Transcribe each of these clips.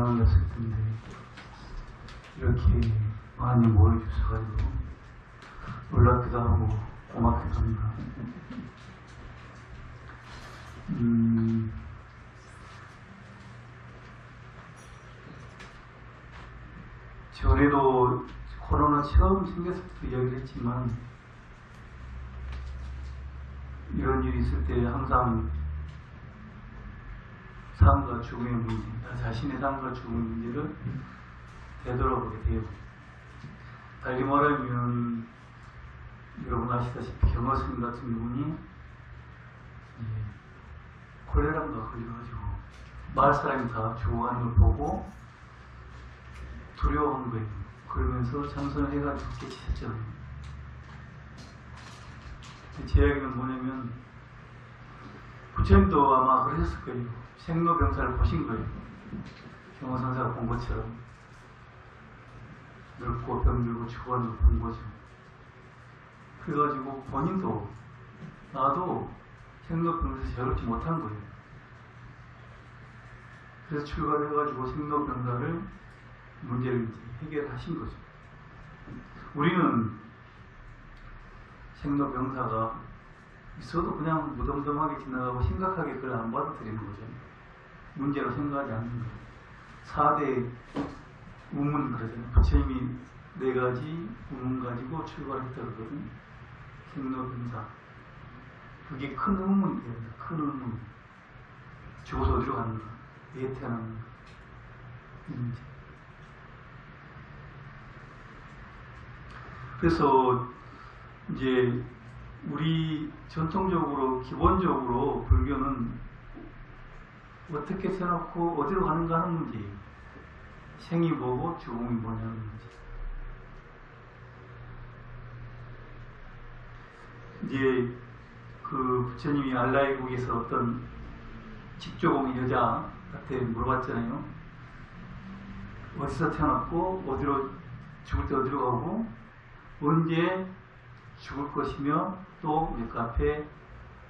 상황이었을 텐데 이렇게 많이 모여주셔가지고 놀랍기도 하고 고맙기도 합니다. 전에도 코로나 처음 생겼을 때도 이야기를 했지만 이런 일이 있을 때 항상 삶과 죽음의 문제, 자신의 삶과 죽음의 문제를 되돌아보게 돼요. 달리 말하면 여러분 아시다시피 경화스님 같은 경우는 콜레라가 걸려가지고 마을 사람이 다 죽어가는 걸 보고 두려워한 거예요. 그러면서 참선을 해가지고 깨치셨잖아요. 제 이야기는 뭐냐면 부처님도 아마 그러셨을 거예요. 생로병사를 보신 거예요. 경화선사가 본 것처럼 늙고 병들고 죽어가는 걸 본 거죠. 그래가지고 본인도 나도 생로병사에서 자유롭지 못한 거예요. 그래서 출가를 해가지고 생로병사를 문제를 해결하신 거죠. 우리는 생로병사가 있어도 그냥 무덤덤하게 지나가고 심각하게 그걸 안 받아들이는 거죠. 문제로 생각하지 않는 거예요. 4대 우문 그러잖아요. 부처님이 4가지 우문 가지고 출가를 했다 그러거든요. 생로병사. 그게 큰 의문이에요. 큰 의문. 죽어서 어디로 가는가? 왜 태어났는가? 이 문제. 그래서 이제 우리 전통적으로 기본적으로 불교는 어떻게 세놓고 어디로 가는가 하는 문제예요. 생이 뭐고 죽음이 뭐냐는 문제. 이제 그 부처님이 알라이국에서 어떤 직조공 여자한테 물어봤잖아요. 어디서 태어났고 어디로 죽을 때 어디로 가고 언제 죽을 것이며 또 그 앞에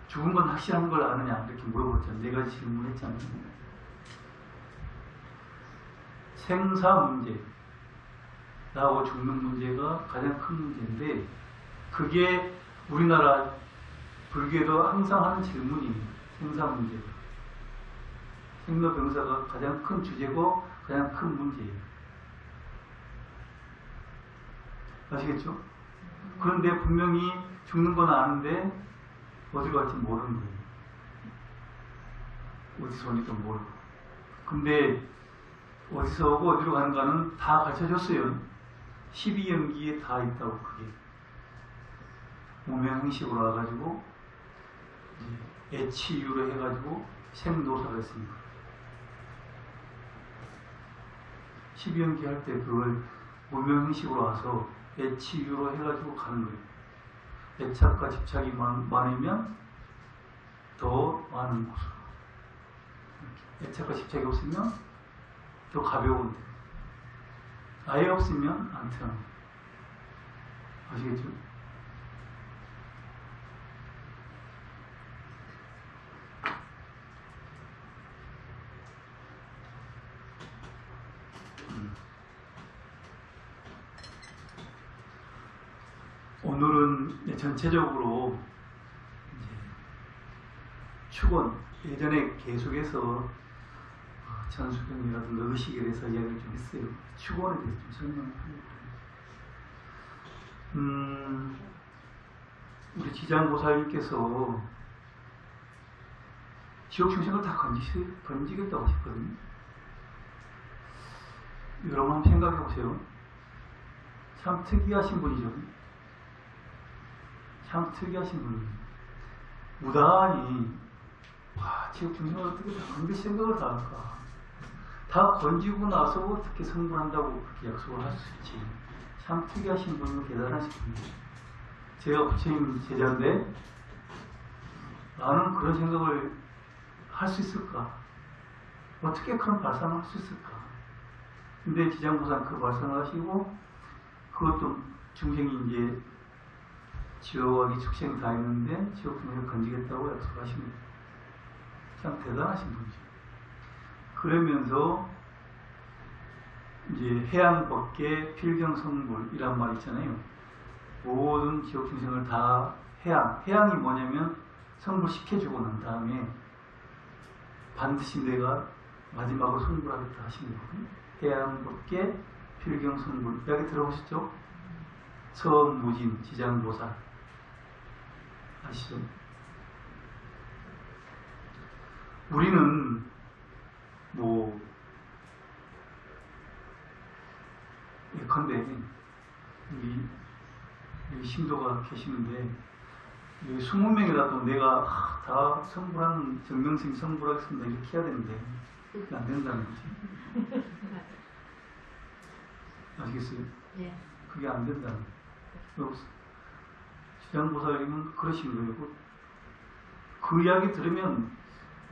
죽은 건 확실한 걸 아느냐 이렇게 물어봤잖아요. 4가지 질문했잖아요. 생사 문제, 나하고 죽는 문제가 가장 큰 문제인데 그게 우리나라 불교에도 항상 하는 질문이에요. 생사 문제가. 생로병사가 가장 큰 주제고 가장 큰 문제예요. 아시겠죠? 그런데 분명히 죽는 건 아는데 어디로 갈지 모르는 거예요. 어디서 오니까 모르고. 근데 어디서 오고 어디로 가는가는 다 가르쳐줬어요. 12연기에 다 있다고 그게. 무명행식으로 와가지고 애치유로 해가지고 생노사가 있습니다. 12연기 할 때 그걸 무명행식으로 와서 애치유로 해가지고 가는 거예요. 애착과 집착이 많으면 더 많은 곳으로. 애착과 집착이 없으면 더 가벼운데. 아예 없으면 안 태어나요. 아시겠죠? 오늘은 전체적으로 이제 축원, 예전에 계속해서 천수경이라든가 의식에 대해서 이야기를 좀 했어요. 축원에 대해서 좀 설명을 하려고. 우리 지장보살님께서 지옥중생을 다 건지겠다고 하셨거든요. 여러분 한번 생각해 보세요. 참 특이하신 분이죠. 참 특이하신 분이에요. 무단히 지옥중생을 어떻게 다 건질 생각을 다 할까? 다 건지고 나서 어떻게 성불한다고 그렇게 약속을 할 수 있지? 참 특이하신 분이고 대단하신 분이에요. 제가 부처님 제자인데 나는 그런 생각을 할 수 있을까? 어떻게 그런 발상을 할 수 있을까? 근데 지장보살 그 발상을 하시고 그것도 중생이 이제 지옥하기 축생 다 있는데 지옥중생을 건지겠다고 약속하십니다. 참 대단하신 분이죠. 그러면서 이제 해양 법계 필경 성불이란 말 있잖아요. 모든 지옥 중생을 다 해양이 뭐냐면 성불시켜주고 난 다음에 반드시 내가 마지막으로 성불하겠다 하시는 거거든요. 해양 법계 필경 성불. 여기 들어보셨죠? 처무진 지장보살 아시죠? 우리는 뭐 예컨대 여기 신도가 계시는데 20명이라도 내가 다 성불하는 정명생 성불하겠습니다 이렇게 해야 되는데 안 된다는 거지. 아시겠어요? 예. 그게 안 된다는 거예요. 지장보살님은 그러신 거예요. 그 이야기 들으면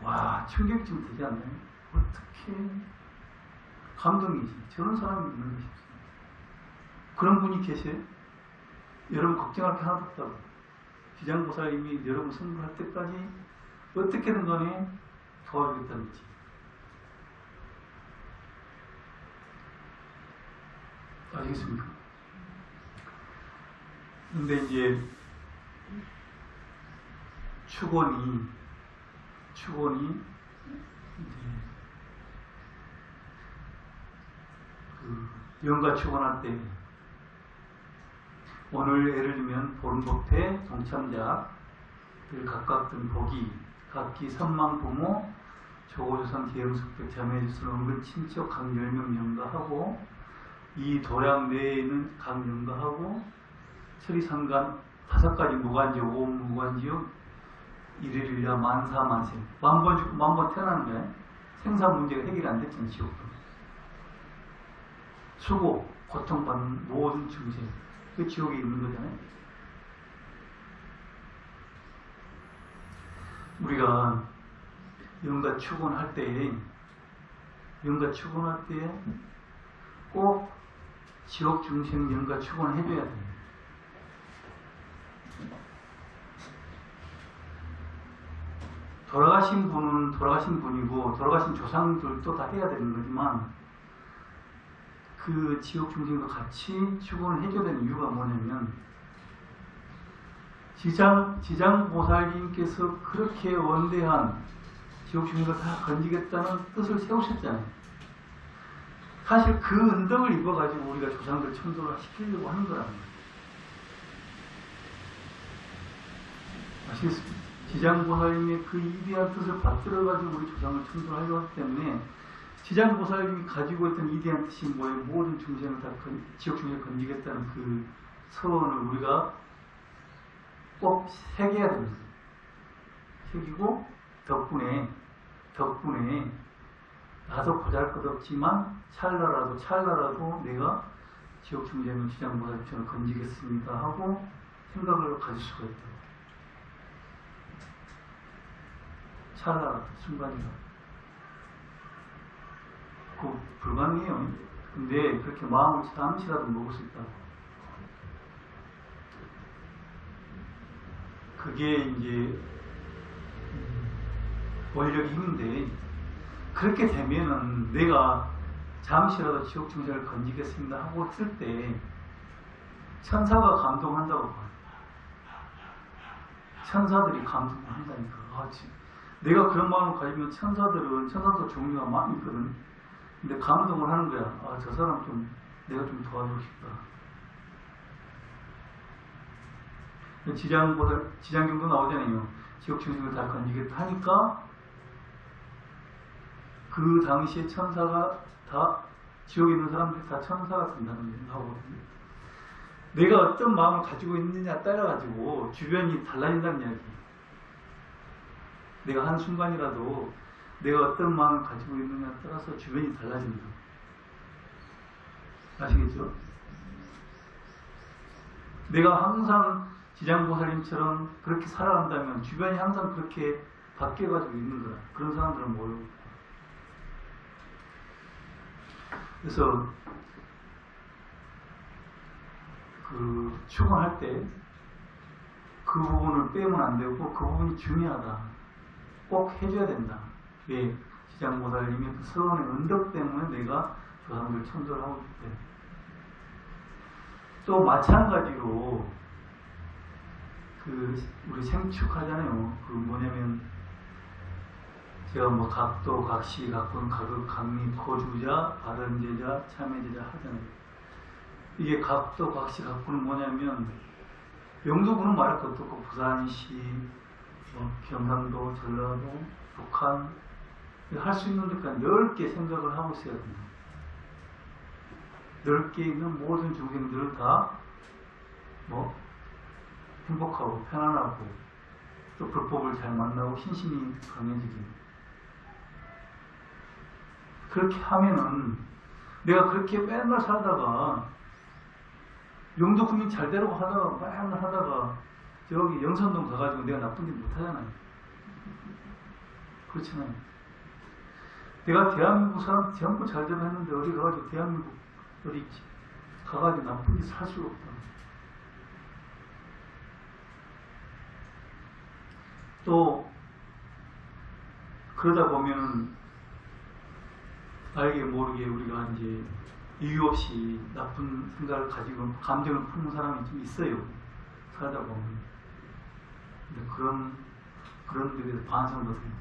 와 충격이 좀 되지 않나요? 어떻게 감동이지. 저런 사람이 있는 것이 없습니다. 그런 분이 계세요? 여러분 걱정할 게 하나도 없다고. 지장보살님이 여러분 성불할 때까지 어떻게든 간에 도와주겠다는 거지. 아시겠습니까? 근데 이제 축원이 이제 그 영가 축원할 때 오늘 예를 들면 본법회 동참자들 각각 든 복이 각기 선망 부모 조고조선 계엄숙백 자매주선 은근 친척 각 10명 연가하고 이 도량 내에 있는 각 연가하고 서리상간 5가지 무관지역 5음 무관지역 일일일야 만사만세 만번 죽고 만번 태어나는 거야. 생사 문제가 해결이 안 됐잖아. 지옥도 수고 고통받는 모든 중생 그 지옥에 있는 거잖아요. 우리가 영가 축원할 때 꼭 지옥 중생 영가 축원을 해줘야 돼요. 돌아가신 분은 돌아가신 분이고 돌아가신 조상들도 다 해야 되는 거지만 그 지옥 중생도 같이 축원을 해줘야 되는 이유가 뭐냐면 지장보살님께서 그렇게 원대한 지옥 중생을 다 건지겠다는 뜻을 세우셨잖아요. 사실 그 은덕을 입어가지고 우리가 조상들 천도를 시키려고 하는 거라는 거예요. 아시겠습니까? 지장보살님의 그 이대한 뜻을 받들어가지고 우리 조상을 천도를 하려고 하기 때문에 지장보살님이 가지고 있던 이대한 뜻이 뭐예요? 모든 중생을 다 지옥 중생을 건지겠다는 그 서원을 우리가 꼭 새겨야 됩니다. 새기고 덕분에 나도 보잘것없지만 찰나라도 내가 지옥 중생을 지장보살님처럼 건지겠습니다 하고 생각을 가질 수가 있다. 찰나라도 순간이라도 그 불가능해요. 근데 그렇게 마음을 잠시라도 먹을 수 있다고. 그게 이제 원력의 힘인데 그렇게 되면은 내가 잠시라도 지옥 중생을 건지겠습니다 하고 했을 때 천사가 감동한다고 봐요. 천사들이 감동을 한다니까. 내가 그런 마음을 가지면 천사도 종류가 많이 있거든. 근데 감동을 하는 거야. 저 사람 내가 좀 도와주고 싶다. 지장경도 나오잖아요. 지옥 중생을 다 건지겠다 하니까 그 당시에 천사가 다 지옥에 있는 사람들이 다 천사가 된다는 하거든요. 내가 어떤 마음을 가지고 있느냐 따라가지고 주변이 달라진다는 이야기. 내가 한순간이라도 내가 어떤 마음을 가지고 있느냐에 따라서 주변이 달라진다. 아시겠죠? 내가 항상 지장보살님처럼 그렇게 살아간다면 주변이 항상 그렇게 바뀌어가지고 있는 거야. 그런 사람들은 뭐예요? 그래서 그 축원할 때 그 부분을 빼면 안 되고 그 부분이 중요하다. 꼭 해줘야 된다. 왜? 지장보살님의 그 서원의 은덕 때문에 내가 조상들 천도를 하고 있기 때문에. 또 마찬가지로 그 우리 생축하잖아요. 그 뭐냐면 제가 뭐 각도, 각시, 각분, 가극, 각리, 거주자, 발언제자, 참여제자 하잖아요. 이게 각도, 각시, 각분은 뭐냐면 영도군은 말할 것도 없고 부산시, 경상도, 전라도, 북한 할 수 있는 데까지 넓게 생각을 하고 있어야 됩니다. 넓게 있는 모든 중생들을 다 행복하고 편안하고 또 불법을 잘 만나고 신심이 강해지기. 그렇게 하면은 내가 그렇게 맨날 살다가 영도 국민 잘 되라고 하다가 맨날 하다가 저기 영산동 가가지고 내가 나쁜 일 못하잖아요. 그렇잖아요. 내가 대한민국 사람 전부 잘 되라 했는데 어디 가가지고 대한민국 어디 있지? 가가지고 나쁜 짓 할 수가 없다. 또 그러다 보면은 알게 모르게 우리가 이제 이유 없이 나쁜 생각을 가지고 감정을 품는 사람이 좀 있어요. 살다 보면. 근데 그런 데 대해서 반성도 돼요.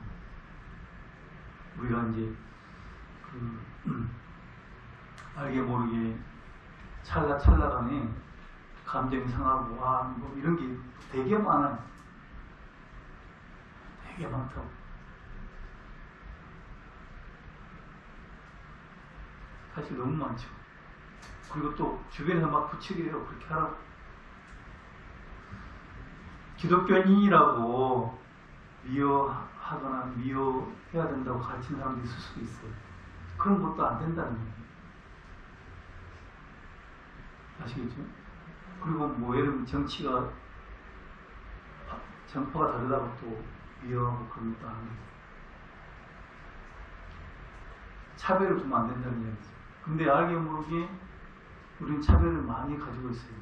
우리가 이제 알게 모르게 찰나간에 감정이 상하고 뭐 이런 게 되게 많아요. 되게 많다고. 사실 너무 많죠. 그리고 또 주변에서 막 부추겨요. 그렇게 하라고. 기독교인이라고 미워하거나 미워해야 된다고 가르치는 사람도 있을 수도 있어요. 그런 것도 안 된다는 얘기예요. 아시겠죠? 그리고 뭐 예를 들면 정파가 다르다고 또 미워하고 그런 것도 안 해요. 차별을 두면 안 된다는 얘기죠. 근데 알게 모르게 우리는 차별을 많이 가지고 있어요.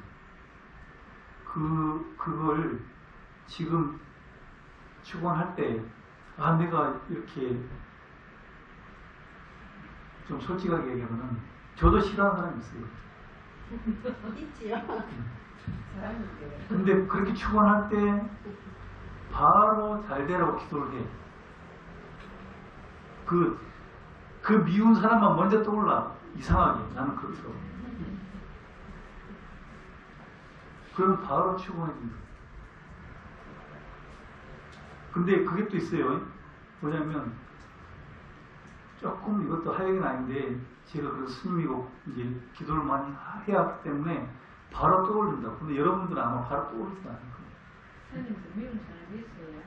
그걸 지금 축원할 때, 내가 이렇게 좀 솔직하게 얘기하면은 저도 싫어하는 사람이 있어요. 있지요. 근데 그렇게 축원할 때 바로 잘 되라고 기도를 해. 그 미운 사람만 먼저 떠올라. 이상하게. 나는 그렇더라고. 그럼 바로 축원해줍니다. 근데 그게 또 있어요. 뭐냐면, 조금 이것도 하역은 아닌데, 제가 그래서 스님이고, 이제 기도를 많이 해야 하기 때문에, 바로 떠올린다. 근데 여러분들은 아마 바로 떠오르지 않을 거예요. 스님도 미운 사람이 있어요.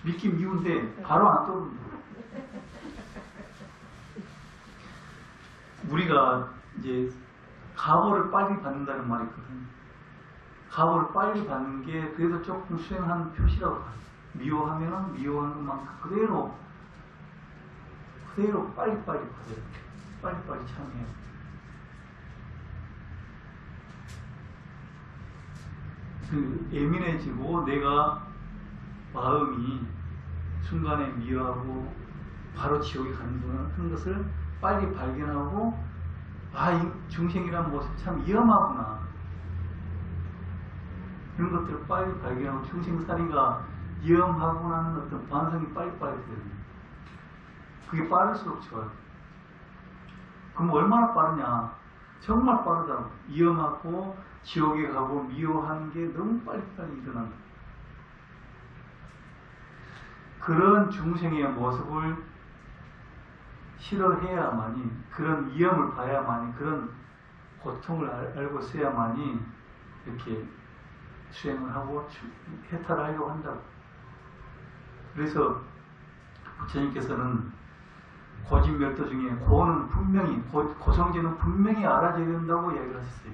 믿긴 미운데, 바로 안 떠오른다. 우리가 이제 가보를 빨리 받는다는 말이 있거든요. 가보를 빨리 받는 게 그래도 조금 수행하는 표시라고 봐요. 미워하면은 미워하는 것만큼 그대로 빨리빨리 받아요. 빨리빨리 참여해요. 예민해지고 내가 마음이 순간에 미워하고 바로 지옥에 가는 것을 빨리 발견하고 이 중생이라는 모습이 참 위험하구나. 이런 것들을 빨리 발견하고 중생살이가 위험하구나는 어떤 반성이 빨리빨리 돼요. 그게 빠를수록 좋아요. 그럼 얼마나 빠르냐? 정말 빠르다고. 위험하고 지옥에 가고 미워하는 게 너무 빨리빨리 일어난다. 그런 중생의 모습을 싫어해야만이, 그런 위험을 봐야만이, 그런 고통을 알고 있어야만이 이렇게 수행을 하고 해탈을 하려고 한다고. 그래서 부처님께서는 고진멸도 중에 고는 분명히, 고성제는 분명히 알아져야 된다고 이야기를 하셨어요.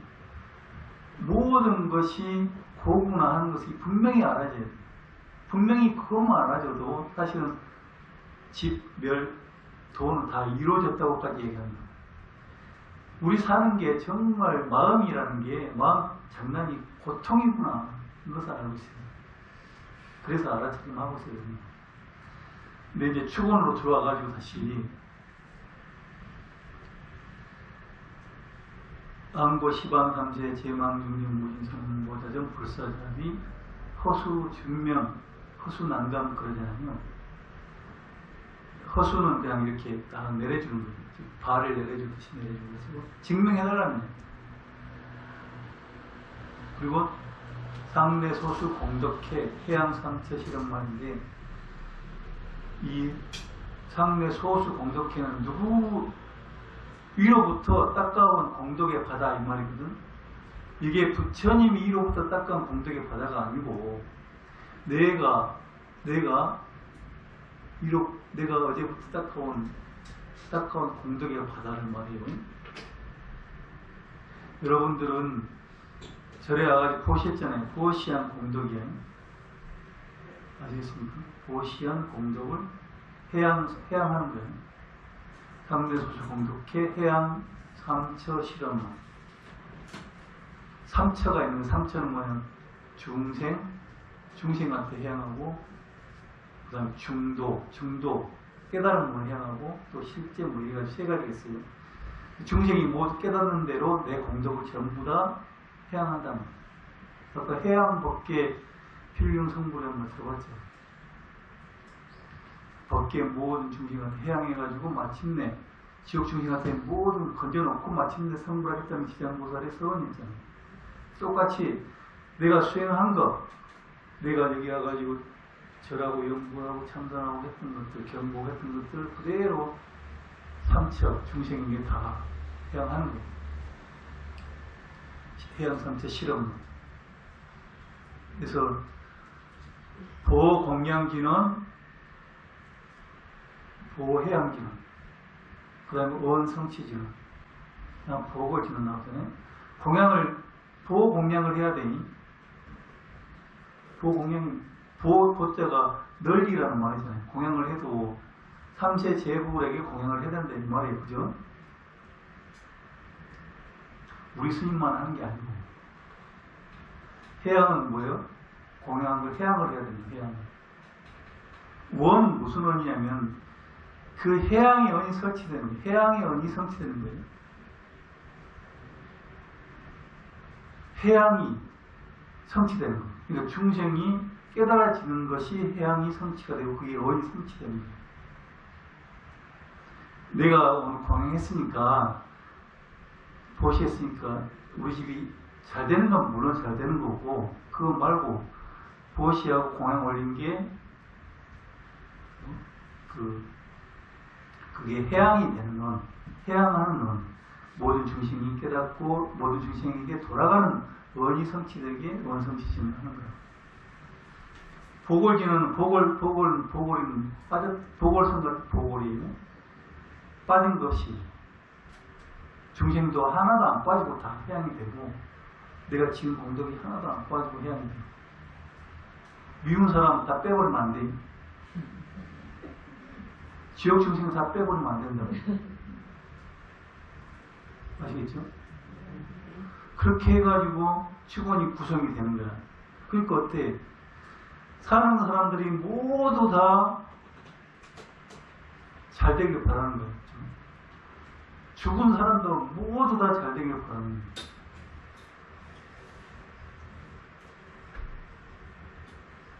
모든 것이 고구나 하는 것이 분명히 알아져야 돼요. 분명히 그것만 알아져도 사실은 집, 멸, 도는 다 이루어졌다고까지 얘기합니다. 우리 사는 게 정말 마음이라는 게 마음 장난이 고통이구나. 이것을 알고 있어요. 그래서 알아차림 하고 있어요. 근데 이제 축원으로 들어와가지고 다시 안고 시방 삼세 제망 중림 무진성 보자전 불사자비 허수 증명 허수 난감 그러잖아요. 허수는 그냥 이렇게 딱 내려주는 거죠. 발을 내려주듯이 내려주는 것이고 증명해달라는 거예요. 그리고 상내 소수 공덕해 해양 삼체 실험 말인데 이 상내 소수 공덕해는 누구 위로부터 닦아온 공덕의 바다 이 말이거든. 이게 부처님이 위로부터 닦아온 공덕의 바다가 아니고 내가 어제부터 닦아온 공덕의 바다를 말이에요. 여러분들은 절에 와가지고 보시했잖아요. 보시한 공덕이에요. 아시겠습니까? 보시한 공덕을 해양하는 거예요. 상대소수 공덕해 해양 삼처 실험만. 삼처가 있는 삼처는 뭐냐? 중생한테 해양하고, 그 다음에 중도, 깨달은 걸 해양하고, 또 실제 뭐 이가 세 가지가 있어요. 중생이 모두 깨닫는 대로 내 공덕을 전부 다 해양한다는 거예요. 아까 해양 법계 필륜 성불을 한번 들어봤죠. 법계 모든 중생한테 해양해가지고 마침내 지옥 중생한테 모든 건져놓고 마침내 성불하겠다는 지장보살의 서원이 있잖아요. 똑같이 내가 수행한 것, 내가 여기 와가지고 절하고 연구하고 참선하고 했던 것들, 경고했던 것들 그대로 삼처 중생에게 다 해양하는 거예요. 해양 삼처 실험. 그래서 보공양기는 보해양기는, 그 다음에 원성취지는, 그다음 보고지는 나오잖아요. 보공양을 해야 되니, 보자가 널리라는 말이잖아요. 공양을 해도 삼세 제불에게 공양을 해야 된다 이 말이에요. 그죠? 우리 스님만 하는 게 아니고. 해양은 뭐예요? 공양한 걸 해양을 해야 됩니다. 해양을. 원 무슨 원이냐면 그 해양의 원이 설치되는 거예요. 해양의 원이 성취되는 거예요. 해양이 성취되는 거예요. 그러니까 중생이 깨달아지는 것이 해양이 성취가 되고 그게 원이 성취되는 거예요. 내가 오늘 공양했으니까 보시했으니까 우리 집이 잘 되는 건 물론 잘 되는 거고, 그거 말고 보시하고 공양 올린 게 그게 해양이 되는 건, 해양하는 건 모든 중심이 깨닫고 모든 중심에게 돌아가는 원이 성취되게 원성취심을 하는 거예요. 보골지는 보골은 보골선 같은 보골이에요. 빠진 것이 중심도 하나도 안 빠지고 다 해양이 되고, 내가 지은 공덕이 하나도 안 빠지고 해양이 되고, 미운 사람 다 빼버리면 안 돼. 지옥 중생 다 빼버리면 안 된다고. 아시겠죠? 그렇게 해가지고 직원이 구성이 되는 거야. 그러니까 어때? 사는 사람들이 모두 다 잘 되길 바라는 거예요. 죽은 사람도 모두 다 잘 되길 바라는 거예요.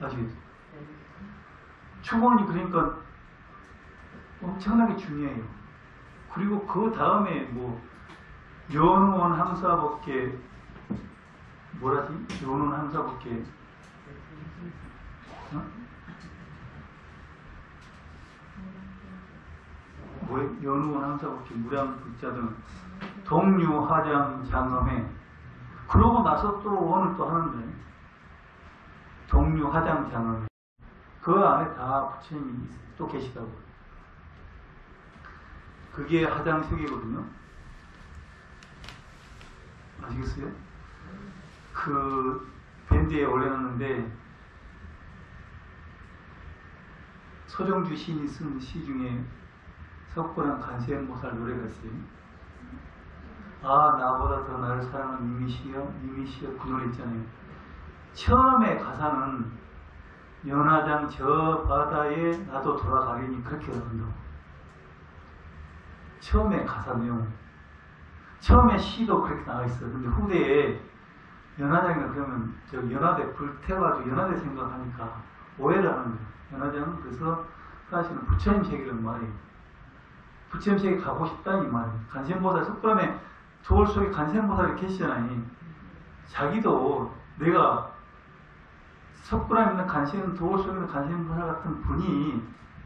아시겠죠? 축원이 그러니까 엄청나게 중요해요. 그리고 그 다음에 뭐 연원 항사법계 뭐라지? 연원 항사법계 연원 항사법계 무량불자 등 동류 하장 장엄해. 그러고 나서 또 원을 또 하는데 동류 하장 장엄해. 그 안에 다 부처님이 또 계시다고. 그게 하장세계거든요. 아시겠어요? 그 밴드에 올려놨는데 서정주 시인이 쓴 시 중에 석고랑 간세음보살 노래가 있어요. 아 나보다 더 나를 사랑하는 이미시여 그 노래 있잖아요. 처음에 가사는 연화장 저 바다에 나도 돌아가리니 그렇게 한다고. 처음에 가사 내용. 처음에 시도 그렇게 나와 있어요. 근데 후대에 연화장이가 그러면 저 연화대 불태워가지고 연화대 생각하니까 오해를 하는 거예요. 연화장은 그래서 사실은 부처님 세계란 말이에요. 부처님 세계 가고 싶다 이 말이에요. 간센보살 석굴암에 돌 속에 간센보살이 계시잖아요. 자기도 내가 석굴암에 있는 간센 돌 속에 있는 간센보살 같은 분이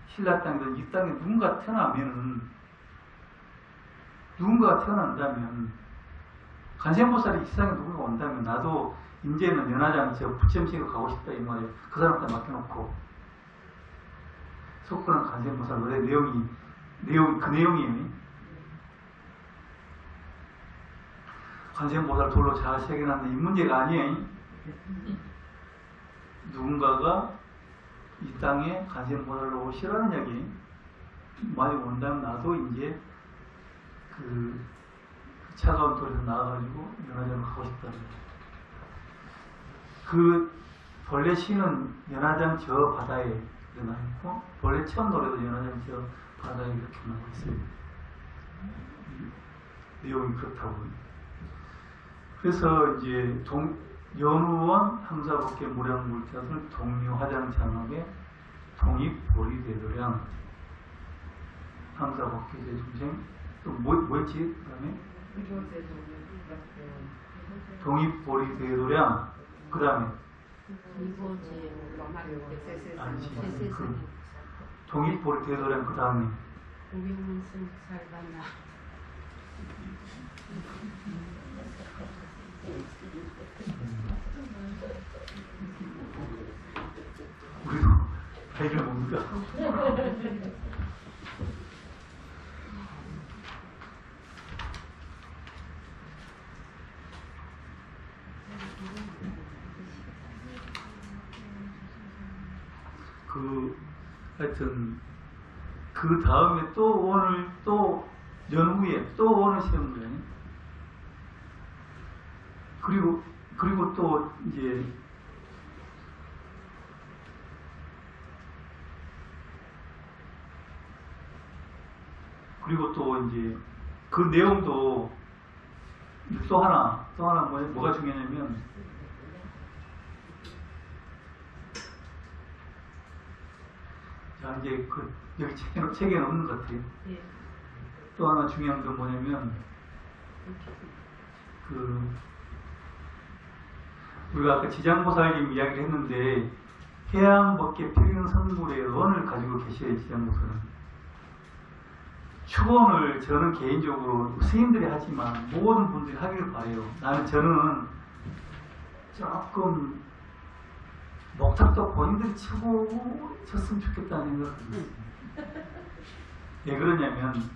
신라 땅이든 이 땅에 누군가가 태어난다면 간센보살이 이 세상에 누군가 온다면 나도 이제는 연화장 저 부처님세계 가고 싶다 이 말이에요. 그 사람한테 맡겨놓고 석굴암 간센보살 노래 내용이 그 내용이에요. 간센보살 돌로 잘 새겨놨는 이 문제가 아니에요. 누군가가 이 땅에 간센보살로 오시라는 이야기. 만약 온다면 나도 이제 그 차가운 돌에서 나와가지고 연화장을 가고 싶다는 거예요. 그 본래 시는 연화장 저 바다에 나있고 본래 처음 노래도 연화장 저 바다에 이렇게 나와 있어요. 내용이 그렇다고. 그래서 이제 연우원 함사법계 무량물자술 동묘화장 장학의 동입보리대도량 함사법계 제중생 또 뭐였지? 그 다음에 동입보리대도량 그 다음에 아니지 그 동입보리대도량 그 다음에 우리도 나이를 먹는다. 하여튼 그 다음에 또 오늘 또 연후에 또 오늘 시험 거예요. 그리고 또 이제 그 내용도 또 하나 뭐가 중요하냐면 자 이제 여기 책에는 없는 것 같아요. 또 하나 중요한 건 뭐냐면 우리가 아까 지장보살님 이야기를 했는데 해양법계 평행선불의 원을 가지고 계셔야 지장보살은. 추원을 저는 개인적으로 스님들이 하지만 모든 분들이 하기를 바래요. 저는 조금 목탁도 본인들이 치고 쳤으면 좋겠다는 생각이 있어요. 왜 그러냐면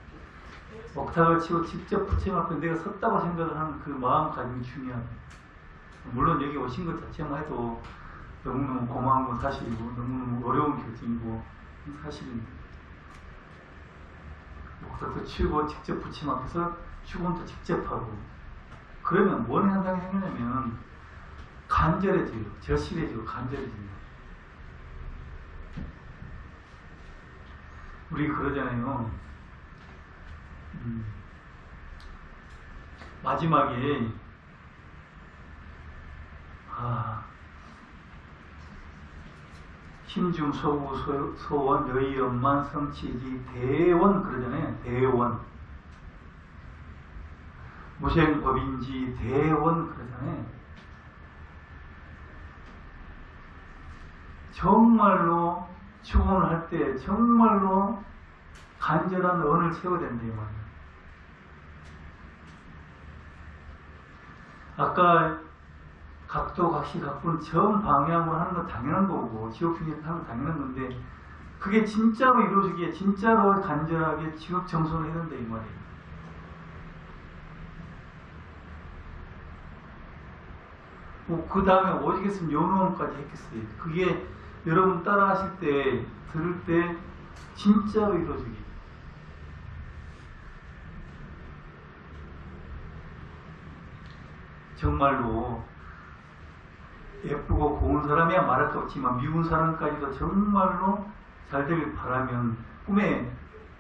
목탁을 치고 직접 부처님 앞에 내가 섰다고 생각을 하는 그 마음가짐이 중요하다. 물론 여기 오신 것 자체만 해도 너무너무 고마운 건 사실이고 너무너무 어려운 결정이고 사실입니다. 목탁도 치고 직접 부처님 앞에서 축원도 직접 하고 그러면 뭔 현상이 생기냐면 간절해져요. 절실해지고 간절해집니다. 우리 그러잖아요. 마지막에 심중 소구 소원 여의엄만 성취지 대원 그러잖아요. 대원 무생법인지 대원 그러잖아요. 정말로 축원을 할 때 정말로 간절한 언을 세워야 된다 이 말이에요. 아까 각도, 각시, 각분, 전 방향으로 하는 건 당연한 거고 지옥중에서 하는 건 당연한 건데 그게 진짜로 이루어지기에 진짜로 간절하게 지극 정성을 해야 된다 이 말이에요. 그 다음에 오직 했으면 연호원까지 했겠어요. 그게 여러분 따라 하실 때 들을 때 진짜로 이루어지기. 정말로 예쁘고 고운 사람이야 말할 수 없지만 미운 사람까지도 정말로 잘 되길 바라면 꿈에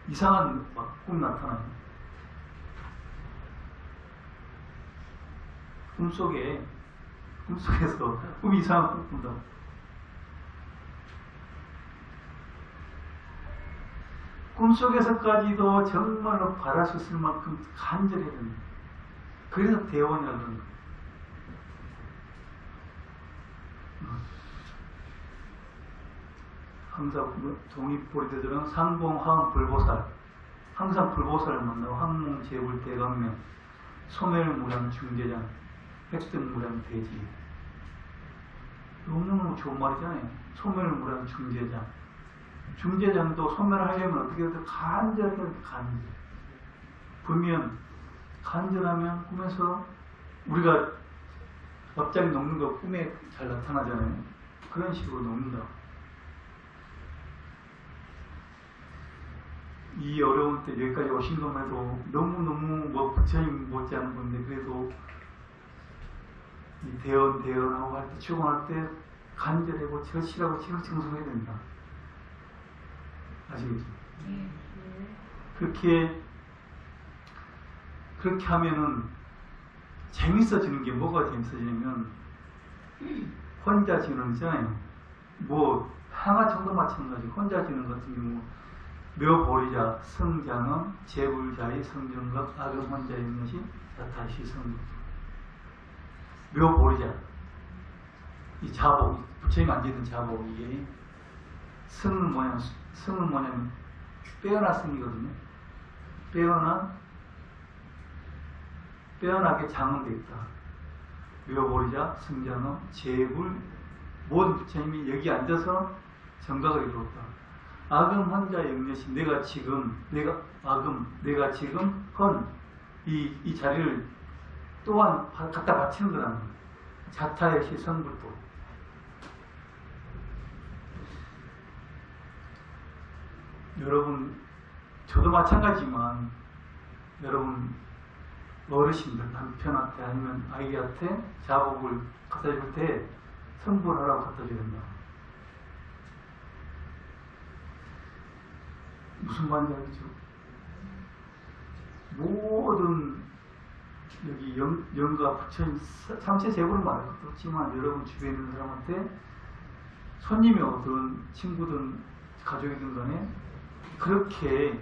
이상한 꿈이 나타나요. 꿈속에서 꿈이 이상한 꿈 꾼다. 꿈속에서까지도 정말로 바랄 수 있을 만큼 간절해야 됩니다. 그래서 대원이라고 하는 거예요. 항상 동입보리대들은 상봉, 화음, 불보살, 항상 불보살을 만나고 항몽, 재불, 대강명, 소멸무량, 중재장, 획득무량, 대지. 너무너무 좋은 말이잖아요. 소멸무량, 중재장. 중재장도 소멸하려면 어떻게 해서 간절하게 간절. 보면 간절하면 꿈에서 우리가 갑자기 녹는 거 꿈에 잘 나타나잖아요. 그런 식으로 녹는다. 이 어려운 때 여기까지 오신 것만 해도 너무너무 부처님 못지않은 건데, 그래도 이 대언하고 할 때, 출근할 때 간절하고 절실하고 지극정성해야 된다. 아시겠죠? 그렇게 하면은 재밌어지는 게 뭐가 재밌어지냐면, 혼자 지는 거 있잖아요. 향화청도 마찬가지. 혼자 지는 같은 경우 묘보리자, 성장음, 재불자의 성정각, 악음 혼자의 것이 자타시 성부. 묘보리자, 이 자복, 부처님 앉아있는 자복, 이게 성은 뭐냐면 빼어나 성이거든요. 빼어나게 장음되어 있다. 묘보리자, 성장음, 재불, 모든 부처님이 여기 앉아서 정각을 이루었다. 악음 혼자 영려시, 내가 지금 이 자리를 또한 갖다 바치는 거라는 거예요. 자타의 시성불도. 여러분, 저도 마찬가지지만, 여러분 어르신들, 남편한테 아니면 아이한테 자복을 갖다 줄 때 성불하라고 갖다 줘야 된다. 무슨 말인지 알겠죠? 모든 여기 영가 부처님 삼체 제부를 말할 것도 없지만, 여러분 주변에 있는 사람한테, 손님이 오든 친구든 가족이든 간에 그렇게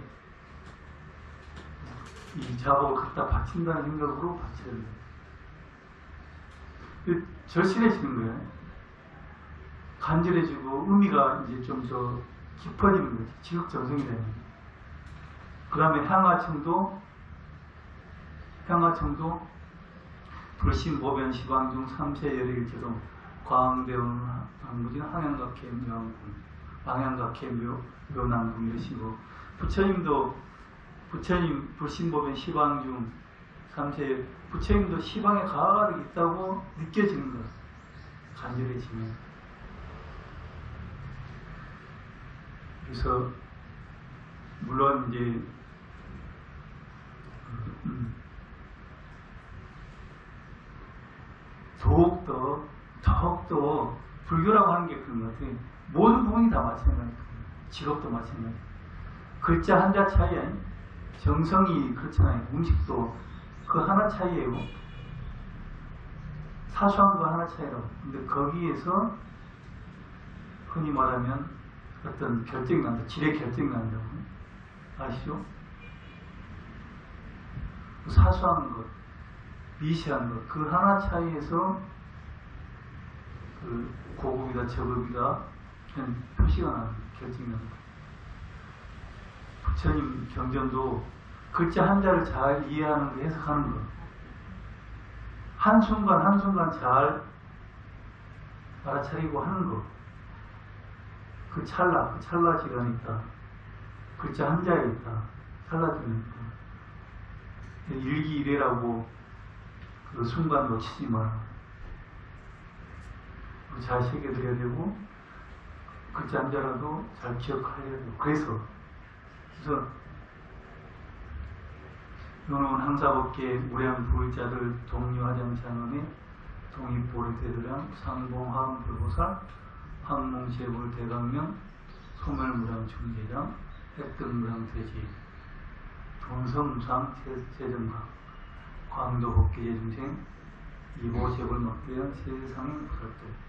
이 자복을 갖다 바친다는 생각으로 바쳐야 돼요. 절실해지는 거예요. 간절해지고 의미가 이제 좀 더 깊어지는 거지. 지극정성이 되는 거지. 그 다음에 향화청도 불신, 보변, 시방중, 삼세열일제동, 과항대원, 무진, 항양각해, 묘왕군, 방향각해, 묘난군 이러시고, 부처님 불신, 보변, 시방중, 삼세열, 부처님도 시방에 가득 있다고 느껴지는 거예요. 간절해지면. 그래서 물론 이제 더욱더 불교라고 하는 게 그런 것 같아요. 모든 부분이 다 마찬가지예요. 직업도 마찬가지예요. 글자 한자 차이 아니? 정성이 그렇잖아요. 음식도 그 하나 차이예요. 사소한 거 하나 차이라고. 근데 거기에서 흔히 말하면 어떤 결정이 난다. 질의 결정이 난다고. 아시죠? 사소한 것, 미시한 것, 그 하나 차이에서 그 고급이다, 저급이다, 그냥 표시가 나는, 결정이 나는 것. 부처님 경전도 글자 한자를 잘 이해하는 게 해석하는 것. 한순간 잘 알아차리고 하는 것. 그 찰나 시간이 있다. 글자 한자에 있다. 찰나 시간이 있다. 일기일회라고 그 순간 놓치지 마라. 잘 새겨드려야 되고, 글자 한자라도 잘 기억해야 되고. 그래서 요놈은 항사법계 무량 부의자들 동료하장 장엄에 동입보리대들랑 상봉하음 불보살 항몽재불 대강명 소멸무량 중재장 획득무량 대지 동성무상 재정각 광도법계 재중생 이보제불 막대한 세상의 그것도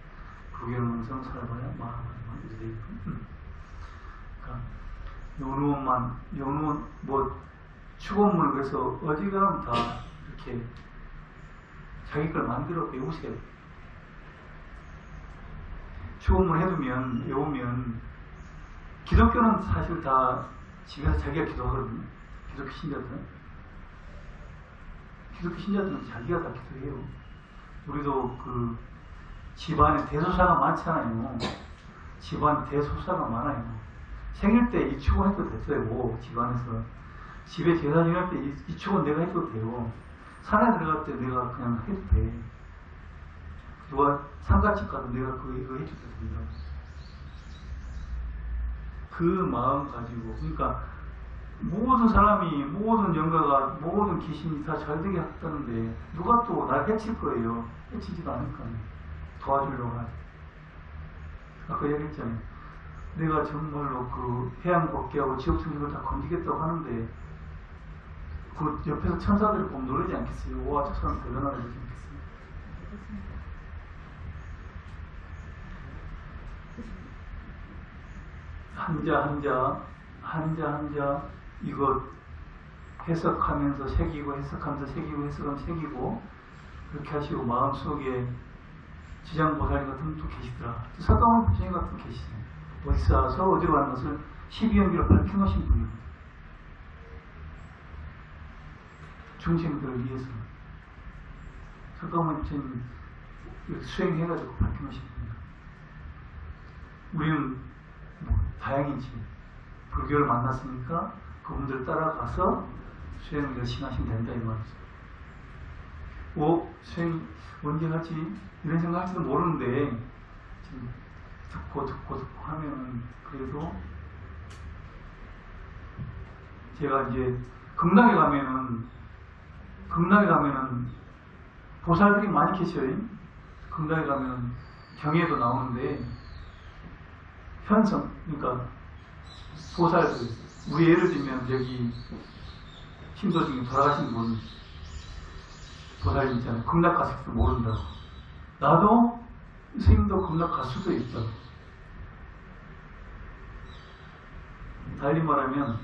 부경성성 살아봐야 마음만 이래. 그러니까 요놈은 뭐 축원문을 그래서 어지간하면 다 이렇게 자기 걸 만들어 배우세요. 축원문 해두면 외우면 기독교는 사실 다 집에서 자기가 기도하거든요. 기독교 신자들은 자기가 다 기도해요. 우리도 그 집안에 대소사가 많잖아요. 집안 대소사가 많아요. 생일 때 이 축원 해도 됐어요. 집안에서 집에 제사 지낼 때 이 축원 내가 해도 돼요. 산에 들어갈 때 내가 그냥 해도 돼. 누가 상가집 가도 내가 이거 해줘도 됩니다. 그 마음 가지고, 그러니까 모든 사람이, 모든 영가가, 모든 귀신이 다 잘되게 했다는데 누가 또 날 해칠 거예요. 해치지도 않을까요. 도와주려고 하지. 아까 얘기했잖아요. 내가 정말로 그 해양 복귀하고 지역 중심을 다 건지겠다고 하는데 그 옆에서 천사들을 보면 놀라지 않겠어요? 와, 저 사람 대단하다 그러지 않겠어요? 한자 이거 해석하면서 새기고 해석하면서 새기고 그렇게 하시고 마음속에 지장보살님 같은 분도 계시더라. 서가모니 부처님 같은 분 계시잖아요. 어디서 와서 어디로 가는 것을 12연기로 밝혀놓으신 분입니다. 중생들을 위해서 서가모니 부처님 수행해가지고 밝혀놓으신 분입니다. 우리는 뭐 다행이지. 불교를 만났으니까 그분들 따라가서 수행을 열심히 하시면 된다 이 말이죠. 수행 언제 하지? 이런 생각할지도 모르는데 지금 듣고 하면 그래도 제가 이제 극락에 가면은 보살들이 많이 계셔요. 극락에 가면 경에도 나오는데 현성, 그러니까 보살들, 우리 예를 들면 여기 신도 중에 돌아가신 분 보살님 있잖아요. 극락 갔을지도 모른다고. 나도 스님도 극락 갈 수도 있다. 달리 말하면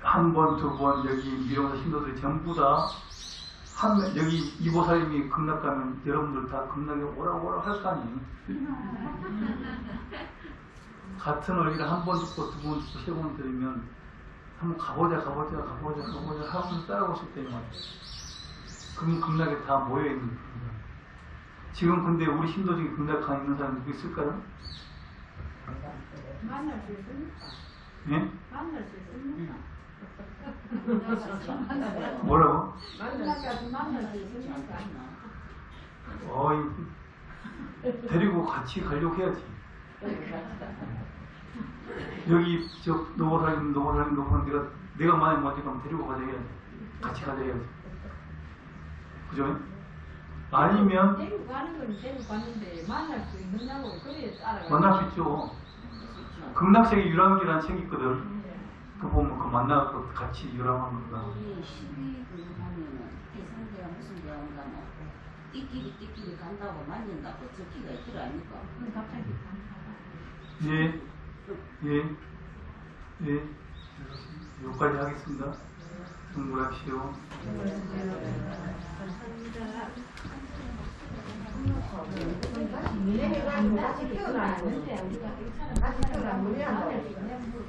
한 번, 두 번 여기 미용사 신도들이 전부 다 여기 이 보살님이 극락 가면 여러분들 다 극락에 오라고 할 거 아니에요. 같은 원리를 한 번 듣고 두 번 듣고 세 번 들으면 한번 가보자 하면서 따라오실 때만 그럼 극락에 다 모여있는 겁니다. 지금 근데 우리 신도 중에 극락 가 있는 사람 누구 있을까요? 만날 수 있습니까? 예? 만날 수 있습니까? 뭐라고? 극락까지 만날 수 있습니까? 데리고 같이 가려고 해야지. 여기 저 노보살님 내가 만약 먼저 가면 데리고 가자 해야지. 같이 가자 해야지. 그죠? 아니면 데리고 가는 건 데리고 갔는데 만날 수 있느냐고 그래 따라가. 만날 수 있죠. 극락세계 유람기라는 책이 있거든. 그 보면 그 만나서 같이 유람하는 거다. 우리 12그 하면은 해상대가 무슨 대학인가 뭐 띠끼리 간다고 만진다고 적기가 있더라 아닙니까? 갑자기 예. 여기까지 하겠습니다. 공부하십시오. 감사합니다.